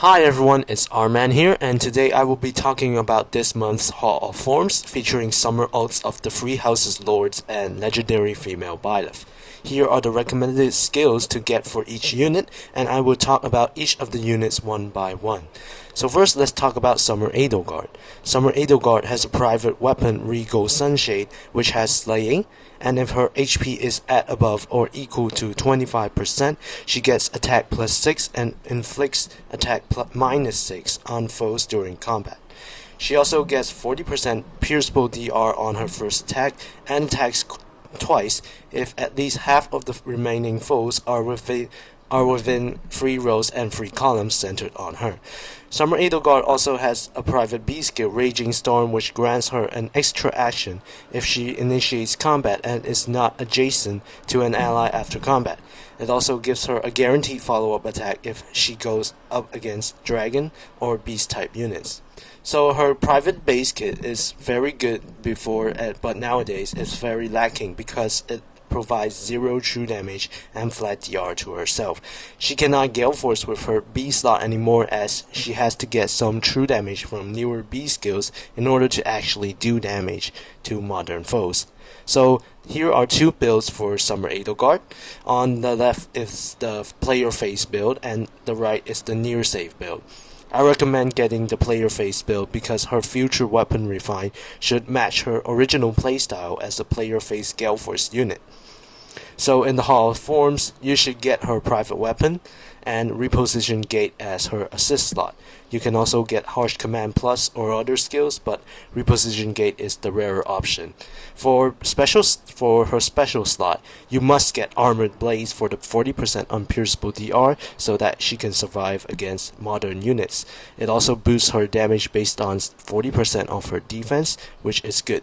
Hi everyone, it's Rman here, and today I will be talking about this month's Hall of Forms featuring summer ults of the Three Houses Lords and legendary female Byleth. Here are the recommended skills to get for each unit, and I will talk about each of the units one by one. So first, let's talk about Summer Edelgard. Summer Edelgard has a private weapon Regal Sunshade, which has Slaying, and if her HP is at above or equal to 25%, she gets attack plus 6 and inflicts attack minus 6 on foes during combat. She also gets 40% pierceable DR on her first attack and attacks twice if at least half of the remaining foes are within 3 rows and 3 columns centered on her. Summer Edelgard also has a private B skill, Raging Storm, which grants her an extra action if she initiates combat and is not adjacent to an ally after combat. It also gives her a guaranteed follow-up attack if she goes up against dragon or beast type units. So her private base kit is very good before, but nowadays it's very lacking because it provides 0 true damage and flat DR to herself. She cannot Gale Force with her B slot anymore, as she has to get some true damage from newer B skills in order to actually do damage to modern foes. So here are 2 builds for Summer Edelgard. On the left is the player face build and the right is the Near Save build. I recommend getting the player face build because her future weapon refine should match her original playstyle as a player face Gale Force unit. So in the Hall of Forms, you should get her private weapon and reposition Gate as her assist slot. You can also get Harsh Command Plus or other skills, but reposition Gate is the rarer option. For her special slot, you must get Armored Blaze for the 40% unpierceable DR so that she can survive against modern units. It also boosts her damage based on 40% of her defense, which is good.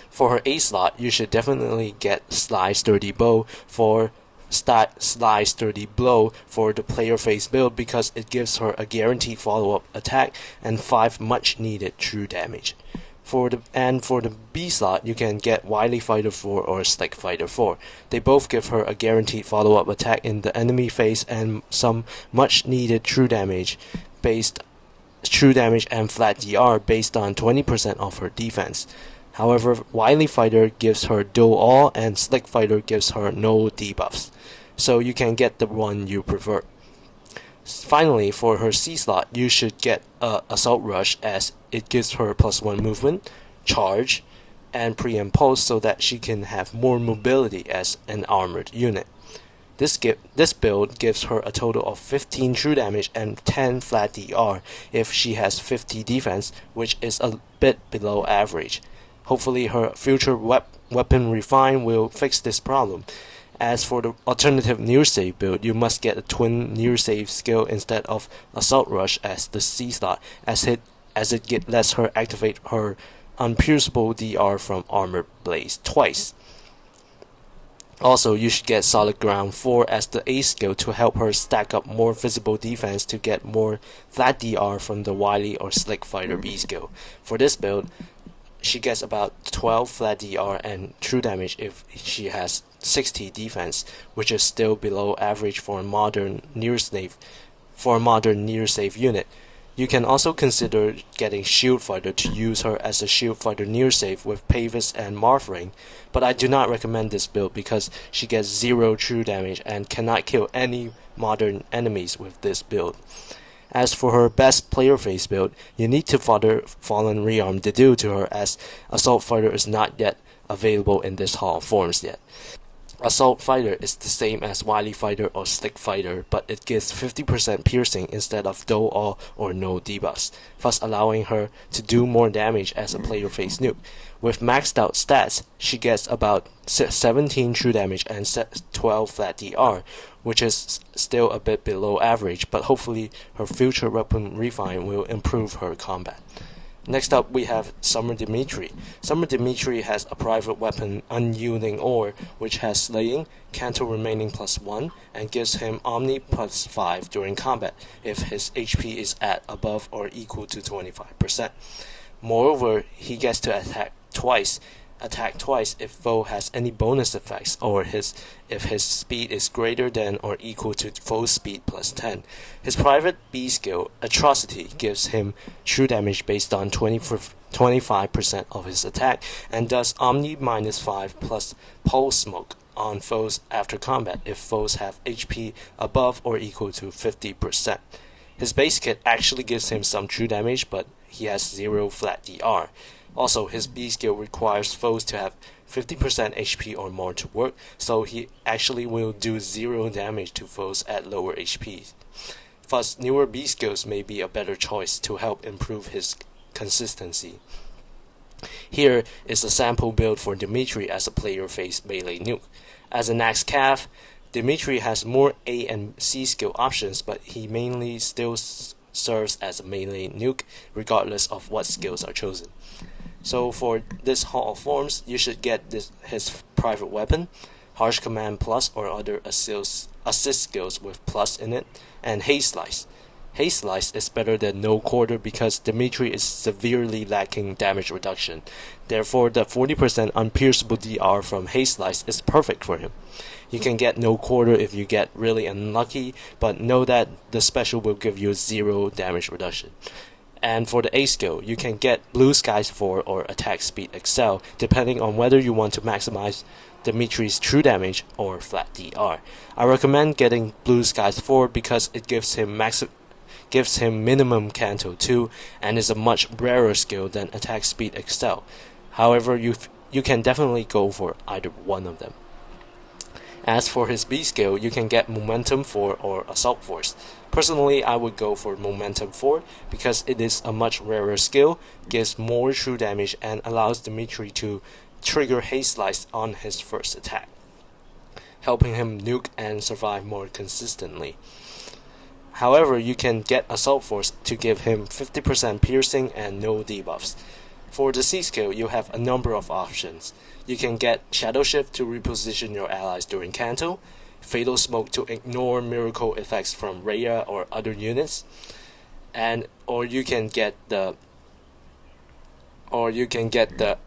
For her A slot, you should definitely get Sly Sturdy Bow for Sly Sturdy Blow for the player face build because it gives her a guaranteed follow-up attack and 5 much needed true damage. For the B slot, you can get Wily Fighter 4 or Slick Fighter 4. They both give her a guaranteed follow-up attack in the enemy phase and some much needed true damage and flat DR based on 20% of her defense. However, Wily Fighter gives her dual all and Slick Fighter gives her no debuffs, so you can get the one you prefer. Finally, for her C slot, you should get Assault Rush as it gives her +1 movement, charge, and pre and post so that she can have more mobility as an armored unit. This build gives her a total of 15 true damage and 10 flat DR if she has 50 defense, which is a bit below average. Hopefully her future weapon refine will fix this problem. As for the alternative Near Save build, you must get a twin Near Save skill instead of Assault Rush as the C slot, as it lets her activate her unpierceable DR from Armored Blaze twice. Also, you should get Solid Ground 4 as the A skill to help her stack up more visible defense to get more flat DR from the Wily or Slick Fighter B skill. For this build, she gets about 12 flat DR and true damage if she has 60 defense, which is still below average for a modern Near Save unit. You can also consider getting Shield Fighter to use her as a Shield Fighter Near Save with Pavis and Marthring, but I do not recommend this build because she gets 0 true damage and cannot kill any modern enemies with this build. As for her best player face build, you need to fodder Fallen Rearm Dedu to her, as Assault Fighter is not yet available in this Hall of Forms yet. Assault Fighter is the same as Wily Fighter or Slick Fighter, but it gives 50% piercing instead of dual all or no debuffs, thus allowing her to do more damage as a player face nuke. With maxed out stats, she gets about 17 true damage and 12 flat DR, which is still a bit below average, but hopefully her future weapon refine will improve her combat. Next up, we have Summer Dimitri. Summer Dimitri has a private weapon, Unyielding Ore, which has Slaying, Canto Remaining +1, and gives him Omni +5 during combat if his HP is at above or equal to 25%. Moreover, he gets to attack twice attack twice if foe has any bonus effects, or if his speed is greater than or equal to foe's speed plus 10. His private B skill, Atrocity, gives him true damage based on 25% of his attack, and does Omni -5 plus Pulse Smoke on foes after combat if foes have HP above or equal to 50%. His base kit actually gives him some true damage, but he has 0 flat DR. Also, his B skill requires foes to have 50% HP or more to work, so he actually will do 0 damage to foes at lower HP. Thus, newer B skills may be a better choice to help improve his consistency. Here is a sample build for Dimitri as a player-face melee nuke. As an axe cav, Dimitri has more A and C skill options, but he mainly still serves as a melee nuke regardless of what skills are chosen. So for this Hall of Forms, you should get his private weapon, Harsh Command Plus or other assist skills with plus in it, and Haze Slice. Haze Slice is better than No Quarter because Dimitri is severely lacking damage reduction. Therefore, the 40% unpierceable DR from Haze Slice is perfect for him. You can get No Quarter if you get really unlucky, but know that the special will give you 0 damage reduction. And for the A skill, you can get Blue Skies 4 or Attack Speed Excel, depending on whether you want to maximize Dimitri's true damage or flat DR. I recommend getting Blue Skies 4 because it gives him minimum Canto 2 and is a much rarer skill than Attack Speed Excel. However, you can definitely go for either one of them. As for his B skill, you can get Momentum 4 or Assault Force. Personally, I would go for Momentum 4 because it is a much rarer skill, gives more true damage, and allows Dimitri to trigger Haze Slice on his first attack, helping him nuke and survive more consistently. However, you can get Assault Force to give him 50% piercing and no debuffs. For the C skill, you have a number of options. You can get Shadow Shift to reposition your allies during Canto, Fatal Smoke to ignore miracle effects from Rhea or other units, or you can get the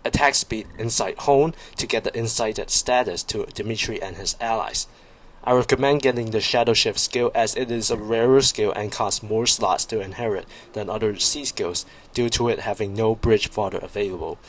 Attack Speed Insight Hone to get the incited status to Dimitri and his allies. I recommend getting the Shadow Shift skill as it is a rarer skill and costs more slots to inherit than other C skills due to it having no bridge fodder available.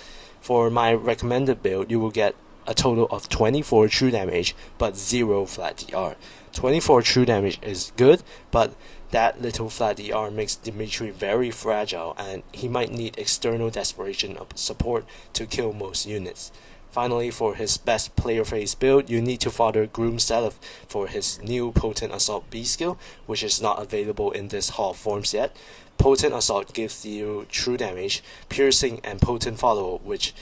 For my recommended build, you will get a total of 24 true damage but 0 flat DR. 24 true damage is good, but that little flat DR makes Dimitri very fragile and he might need external desperation support to kill most units. Finally, for his best player face build, you need to fodder Groom Selef for his new Potent Assault B skill, which is not available in this Hall of Forms yet. Potent Assault gives you true damage, piercing, and potent follow, which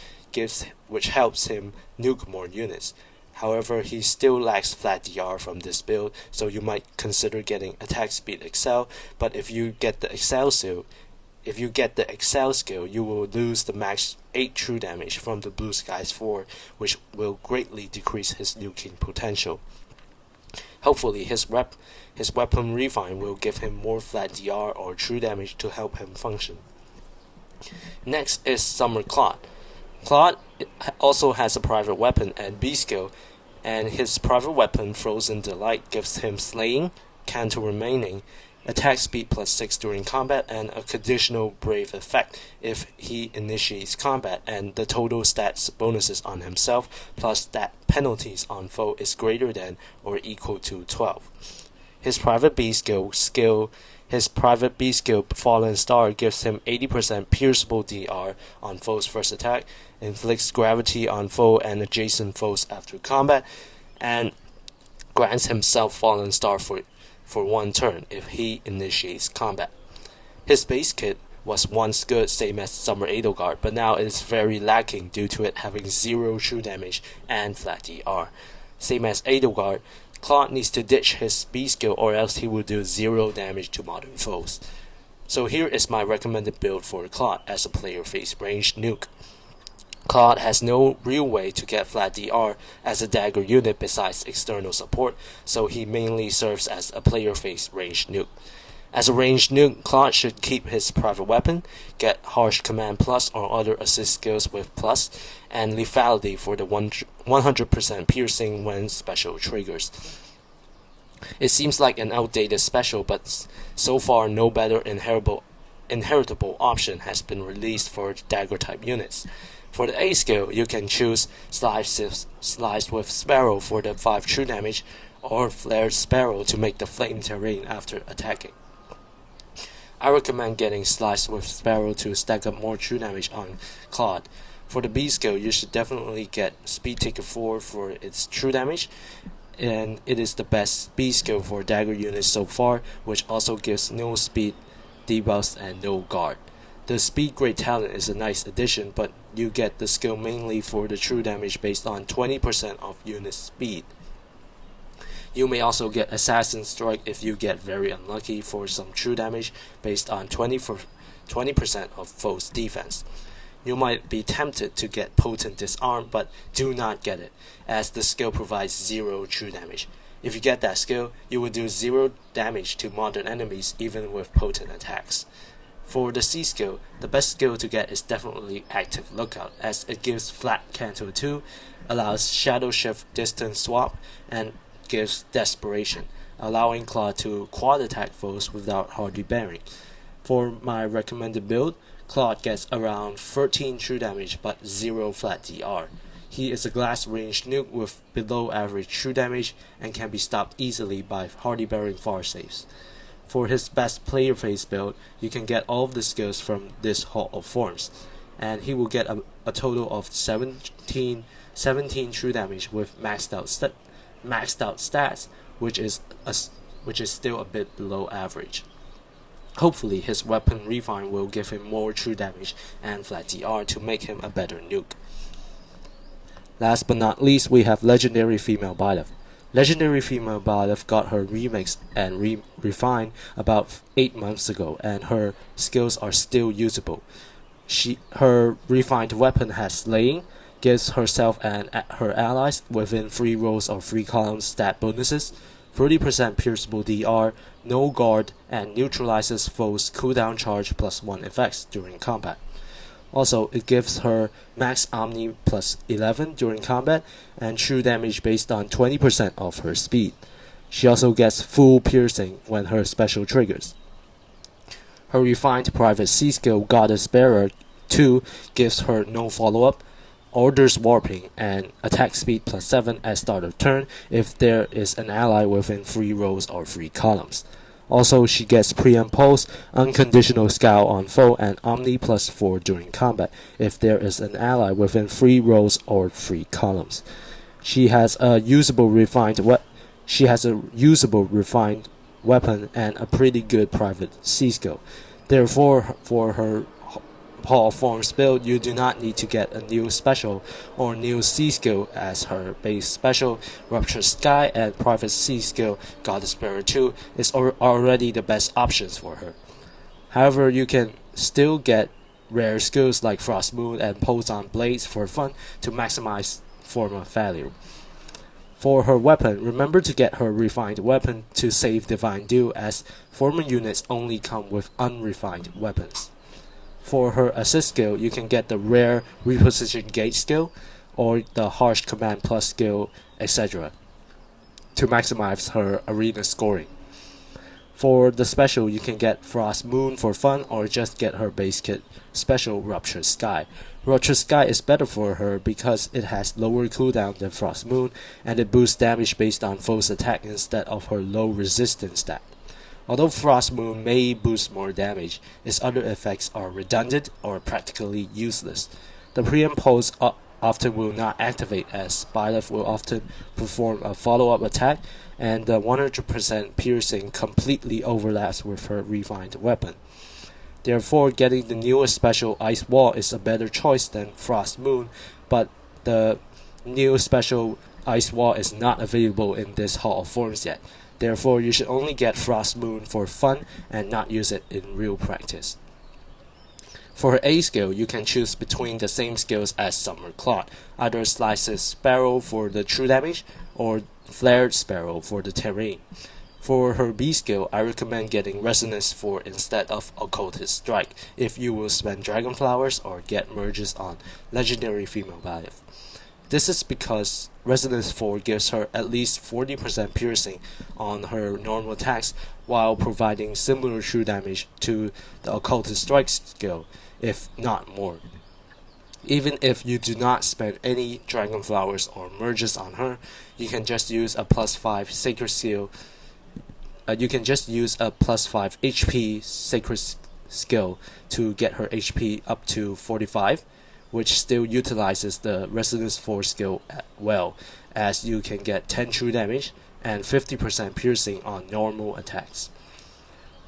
helps him nuke more units. However, he still lacks flat DR from this build, so you might consider getting Attack Speed Excel, but if you get the Excel skill, you will lose the max 8 true damage from the Blue Skies 4, which will greatly decrease his nuking potential. Hopefully, his weapon refine will give him more flat DR or true damage to help him function. Next is Summer Claude. Claude also has a private weapon and B skill, and his private weapon Frozen Delight gives him Slaying, Canto Remaining, Attack Speed plus 6 during combat, and a conditional Brave effect if he initiates combat, and the total stats bonuses on himself plus stat penalties on foe is greater than or equal to 12. His private B skill Fallen Star gives him 80% pierceable DR on foe's first attack, inflicts gravity on foe and adjacent foes after combat, and grants himself Fallen Star for 1 turn if he initiates combat. His base kit was once good, same as Summer Edelgard, but now it is very lacking due to it having 0 true damage and flat DR. Same as Edelgard, Claude needs to ditch his B skill or else he will do 0 damage to modern foes. So here is my recommended build for Claude as a player face ranged nuke. Claude has no real way to get flat DR as a dagger unit besides external support, so he mainly serves as a player face ranged nuke. As a ranged nuke, Claude should keep his private weapon, get Harsh Command Plus or other assist skills with Plus, and Lethality for the 100% piercing when special triggers. It seems like an outdated special, but so far no better inheritable option has been released for dagger type units. For the A skill, you can choose Slice with Sparrow for the 5 true damage, or Flared Sparrow to make the flame terrain after attacking. I recommend getting Slice with Sparrow to stack up more true damage on Claude. For the B skill, you should definitely get Speed Taker 4 for its true damage, and it is the best B skill for dagger units so far, which also gives no speed debuffs and no guard. The Speed Great Talent is a nice addition, but you get the skill mainly for the true damage based on 20% of unit speed. You may also get Assassin Strike if you get very unlucky for some true damage based on 20% of foe's defense. You might be tempted to get Potent Disarm, but do not get it, as the skill provides 0 true damage. If you get that skill, you will do 0 damage to modern enemies even with potent attacks. For the C skill, the best skill to get is definitely Active Lookout, as it gives Flat Canto 2, allows Shadow Shift Distance Swap, and gives Desperation, allowing Claude to quad attack foes without hardly bearing. For my recommended build, Claude gets around 13 true damage but 0 flat DR. He is a glass ranged nuke with below average true damage and can be stopped easily by hardy bearing far saves. For his best player phase build, you can get all of the skills from this Hall of Forms, and he will get a total of 17 true damage with maxed out stats, which is still a bit below average. Hopefully his weapon refine will give him more true damage and flat DR to make him a better nuke. Last but not least, we have legendary female Byleth. Legendary female Byleth got her remix and refined about 8 months ago, and her skills are still usable. Her refined weapon has Slaying, gives herself and her allies within 3 rows or 3 columns stat bonuses, 30% pierceable DR, no guard, and neutralizes foes' cooldown charge +1 effects during combat. Also, it gives her max Omni +11 during combat and true damage based on 20% of her speed. She also gets full piercing when her special triggers. Her refined private C skill Goddess Bearer 2 gives her no follow-up, orders warping, and attack speed +7 at start of turn if there is an ally within 3 rows or 3 columns. Also, she gets pre-impulse, unconditional scowl on foe, and Omni +4 during combat if there is an ally within 3 rows or 3 columns. She has a usable refined weapon and a pretty good private C skill. Therefore, for her Hall of Forms build, you do not need to get a new special or new C skill, as her base special Rupture Sky and private C skill Goddess Bearer 2 is already the best options for her. However, you can still get rare skills like Frost Moon and Pulse on Blades for fun to maximize forma value. For her weapon, remember to get her refined weapon to save Divine Dew, as former units only come with unrefined weapons. For her assist skill, you can get the rare Reposition Gate skill or the Harsh Command Plus skill, etc. to maximize her arena scoring. For the special, you can get Frost Moon for fun or just get her base kit special Rupture Sky. Rupture Sky is better for her because it has lower cooldown than Frost Moon, and it boosts damage based on foe's attack instead of her low resistance stat. Although Frost Moon may boost more damage, its other effects are redundant or practically useless. The pre-impulse often will not activate, as Byleth will often perform a follow-up attack, and the 100% piercing completely overlaps with her refined weapon. Therefore, getting the newest special Ice Wall is a better choice than Frost Moon, but the new special Ice Wall is not available in this Hall of Forms yet. Therefore, you should only get Frost Moon for fun and not use it in real practice. For her A skill, you can choose between the same skills as Summer Claude, either Slices Sparrow for the true damage or Flared Sparrow for the terrain. For her B skill, I recommend getting Resonance 4 instead of Occultist Strike if you will spend Dragon Flowers or get merges on Legendary Female Byleth. This is because Resonance 4 gives her at least 40% piercing on her normal attacks while providing similar true damage to the Occultist Strike skill, if not more. Even if you do not spend any Dragon Flowers or merges on her, you can just use a +5 Sacred Seal. You can just use a +5 HP Sacred skill to get her HP up to 45, which still utilizes the Resonance 4 skill well, as you can get 10 true damage and 50% piercing on normal attacks.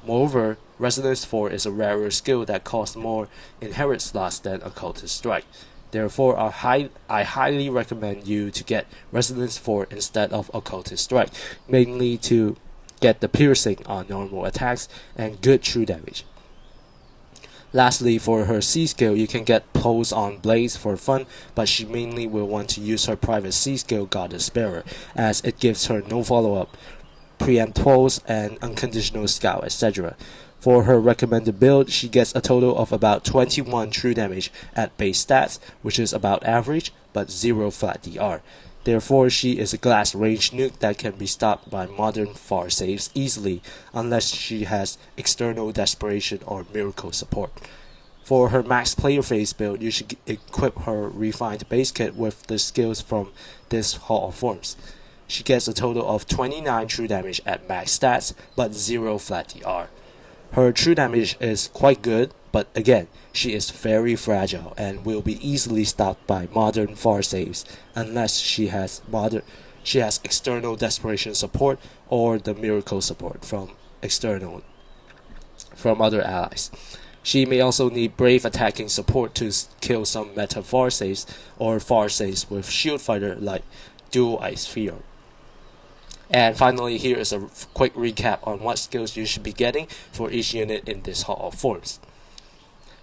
Moreover, Resonance 4 is a rarer skill that costs more inherit slots than Occultist Strike. Therefore, I highly recommend you to get Resonance 4 instead of Occultist Strike, mainly to get the piercing on normal attacks and good true damage. Lastly, for her C skill, you can get pulls on Blaze for fun, but she mainly will want to use her private C skill Goddess Bearer, as it gives her no follow-up, preempt pulls, and unconditional scout, etc. For her recommended build, she gets a total of about 21 true damage at base stats, which is about average, but 0 flat DR. Therefore, she is a glass range nuke that can be stopped by modern far saves easily, unless she has external desperation or miracle support. For her max player phase build, you should equip her refined base kit with the skills from this Hall of Forms. She gets a total of 29 true damage at max stats, but 0 flat DR. Her true damage is quite good, but again, she is very fragile and will be easily stopped by modern far saves unless she has external desperation support or the miracle support from other allies. She may also need brave attacking support to kill some meta far saves or far saves with shield fighter like Dual Ice Sphere. And finally, here is a quick recap on what skills you should be getting for each unit in this Hall of Forms.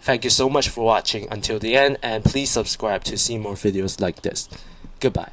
Thank you so much for watching until the end, and please subscribe to see more videos like this. Goodbye.